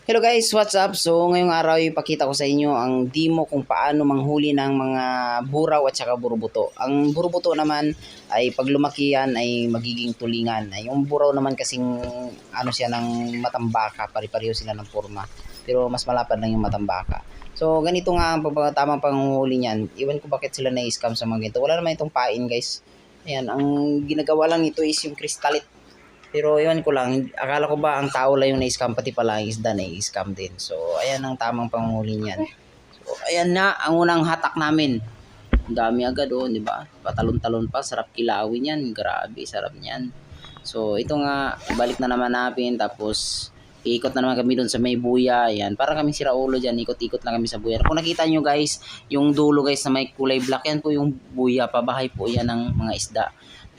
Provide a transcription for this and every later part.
Hello guys, what's up? So ngayong araw ipakita ko sa inyo ang demo kung paano manghuli ng mga buraw at saka burubuto. Ang burubuto naman ay pag lumaki yan ay magiging tulingan. Yung buraw naman kasing ano siya ng matambaka, pare-pareho sila ng forma. Pero mas malapad lang yung matambaka. So ganito nga ang tamang panghuli niyan. Iwan ko bakit sila na-scam sa mga ganito. Wala naman itong pain guys. Ayan, ang ginagawa lang nito is yung kristalit. Pero iwan ko lang, akala ko ba ang tao lang yung na-scam, pati pala ang isda na-scam din. So, ayan ang tamang panghuli niyan. So, ayan na, ang unang hatak namin. Ang dami agad oh, di ba? Patalon-talon pa, sarap kilawin yan. Grabe, sarap niyan. So, ito nga, balik na naman natin. Tapos, iikot na naman kami doon sa may buya. Ayan, para kami siraulo dyan. Ikot-ikot lang kami sa buya. Kung nakita nyo guys, yung dulo guys na may kulay black, yan po yung buya. Pabahay po yan ng mga isda.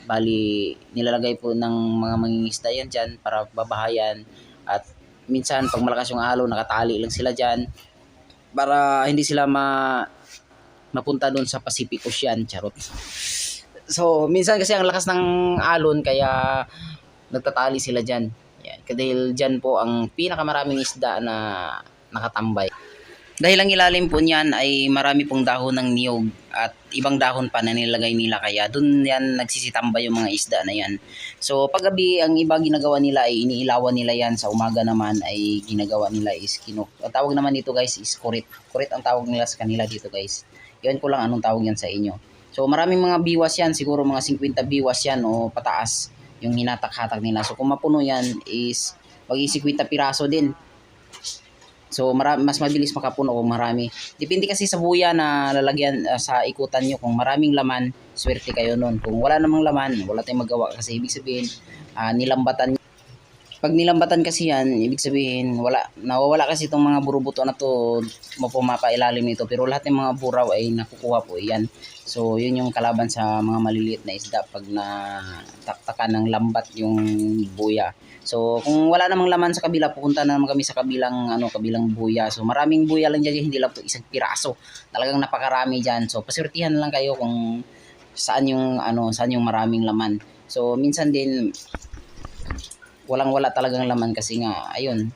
Bali, nilalagay po ng mga mangingisda yan dyan para babahayan. At minsan, pag malakas yung alon, nakatali lang sila dyan para hindi sila mapunta doon sa Pacific Ocean. Charot. So, minsan kasi ang lakas ng alon, kaya nagtatali sila dyan. Yan. Dahil dyan po ang pinakamaraming isda na nakatambay. Dahil ang ilalim po niyan ay marami pong dahon ng niyog at ibang dahon pa na nilagay nila, kaya doon yan nagsisitambay yung mga isda na yan. So paggabi ang iba ginagawa nila ay iniilawan nila yan, sa umaga naman ay ginagawa nila is kinuk. Ang tawag naman dito guys is kurit. Kurit ang tawag nila sa kanila dito guys. Iwan ko lang anong tawag yan sa inyo. So maraming mga biwas yan, siguro mga 50 biwas yan o pataas yung hinatak-hatak nila. So kung mapuno yan is mag-50 piraso din. So mas mabilis makapuno kung marami. Depende kasi sa buya na lalagyan sa ikutan nyo. Kung maraming laman, swerte kayo nun. Kung wala namang laman, wala tayong magawa kasi ibig sabihin nilambatan. Pag nilambatan kasi yan, ibig sabihin nawawala kasi itong mga burubuto na to, mapumapailalim nito. Pero lahat ng mga buraw ay nakukuha po yan. So yun yung kalaban sa mga maliliit na isda pag nataktakan ng lambat yung buya. So kung wala namang laman sa kabila, pupunta na naman kami sa kabilang buya. So maraming buya lang diyan, hindi lang po isang piraso. Talagang napakarami diyan. So paswertihan lang kayo kung saan yung maraming laman. So minsan din walang-wala talagang laman kasi nga ayun,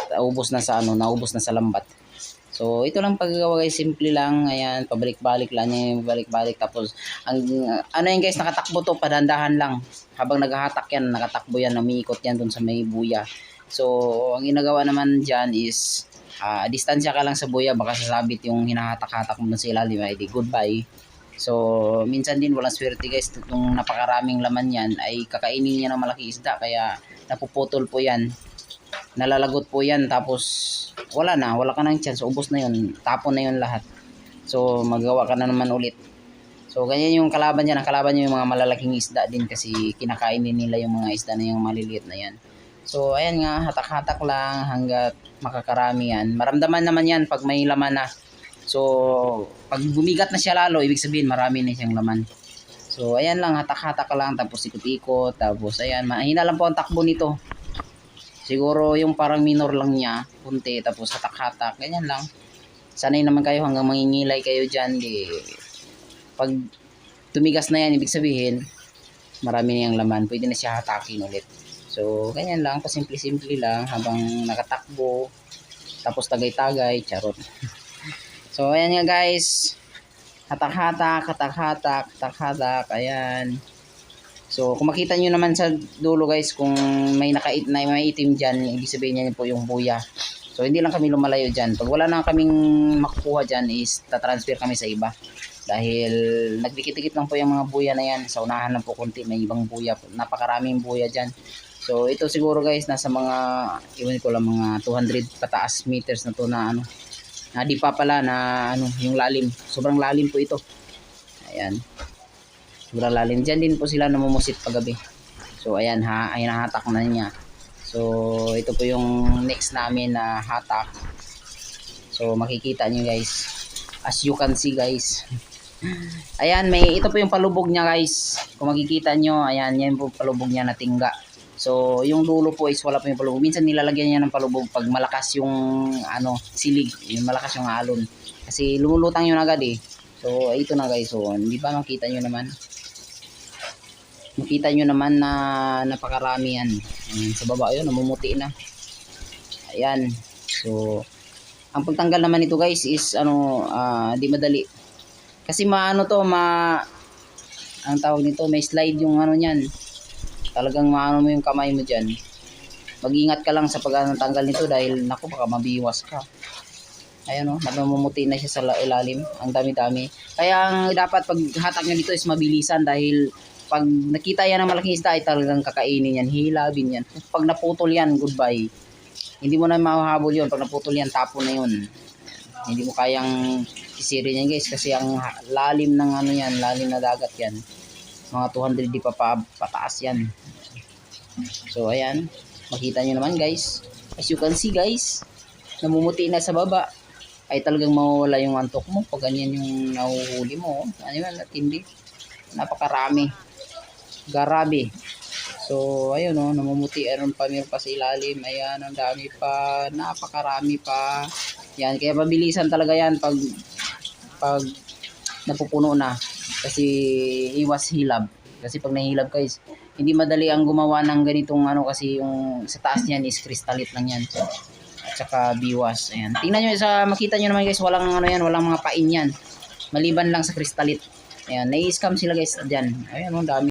naubos na sa lambat. So ito lang paggagawa guys, simple lang. Ayan, pabalik-balik lang yan, balik-balik. Tapos ang yan guys, nakatakbo to, padandahan lang. Habang naghahatak yan, nakatakbo yan, umiikot yan dun sa may buya. So ang ginagawa naman dyan is distansya ka lang sa buya, baka sasabit yung hinahatak-hatak mo sa ilalim, ay di goodbye. So minsan din walang swerte guys, itong napakaraming laman yan ay kakainin niya ng malaki isda, kaya napuputol po yan, nalalagot po yan, tapos wala ka ng chance, ubos na yun, tapon na yun lahat. So magawa ka na naman ulit. So ganyan yung kalaban niya. Ang kalaban niya yung mga malalaking isda din, kasi kinakain din nila yung mga isda na yung maliliit na yan. So ayan nga, hatak-hatak lang hanggat makakarami yan. Maramdaman naman yan pag may laman na. So pag bumigat na siya lalo, ibig sabihin marami na siyang laman. So ayan lang, hatak-hatak lang, tapos ikot-ikot. Tapos ayan, mahina lang po ang takbo nito. Siguro yung parang minor lang niya, kunti, tapos hatak-hatak, ganyan lang. Sanay naman kayo hanggang mangingilay kayo dyan. Pag tumigas na yan, ibig sabihin, marami na yung laman, pwede na siya hatakin ulit. So, ganyan lang, pasimple-simple lang, habang nakatakbo, tapos tagay-tagay, charot. So, ayan nga guys, hatak-hatak, hatak-hatak, hatak-hatak, ayan. So kung makita nyo naman sa dulo guys, kung may may itim dyan, ibig sabihin niya po yung buya. So hindi lang kami lumalayo dyan. Pag wala na kaming makukuha dyan is tatransfer kami sa iba. Dahil nagdikit-dikit lang po yung mga buya na yan. Sa unahan lang po konti, may ibang buya. Napakaraming buya dyan. So ito siguro guys, nasa mga, iwan ko lang, mga 200 pataas meters na to na di pa pala na yung lalim. Sobrang lalim po ito. Ayan. Sobrang lalim. Diyan din po sila namumusit paggabi. So ayan ayan, hatak na niya. So ito po yung next namin na hatak. So makikita nyo guys, as you can see guys. Ayan, ito po yung palubog niya guys. Kung makikita nyo, ayan, yan po palubog niya na tingga. So yung dulo po is wala po yung palubog. Minsan nilalagyan niya ng palubog pag malakas yung silig, yung malakas yung alon. Kasi lumulutang yun agad eh. So ito na guys, so hindi ba makita nyo naman? Makita nyo naman na napakarami yan. Sa baba yun, namumuti na. Ayan. So, ang pagtanggal naman nito guys is di madali. Kasi ang tawag nito, may slide yung niyan. Talagang maano mo yung kamay mo diyan. Mag-ingat ka lang sa pagtanggal nito dahil naku baka mabiwas ka. Ayan namumuti na siya sa ilalim. Ang dami-dami. Kaya ang dapat paghatak niya dito is mabilisan dahil pag nakita yan ng malaking isda ay talagang kakainin yan, hilabin yan. Pag naputol yan, goodbye. Hindi mo na mahahabol yun. Pag naputol yan, tapo na yun. Hindi mo kayang sisirin yan guys kasi ang lalim ng lalim na dagat yan. Mga 200 di pataas yan. So ayan, makita nyo naman guys. As you can see guys, namumuti na sa baba. Ay talagang mawawala yung antok mo pag ganyan yung nahuhuli mo. Ano yun, hindi. Napakarami. Garabi. So, ayun namumuti. Meron pa sa ilalim. Ayan, ang dami pa. Napakarami pa. Yan, kaya mabilisan talaga yan pag napupuno na. Kasi iwas hilab. Kasi pag nahilab guys, hindi madali ang gumawa ng ganitong kasi yung sa taas niyan is kristalit lang yan. At saka biwas. Ayan. Tingnan nyo makita nyo naman guys, walang walang mga pain yan. Maliban lang sa kristalit. Ayan, nai-scam sila guys diyan. Ayan, dami.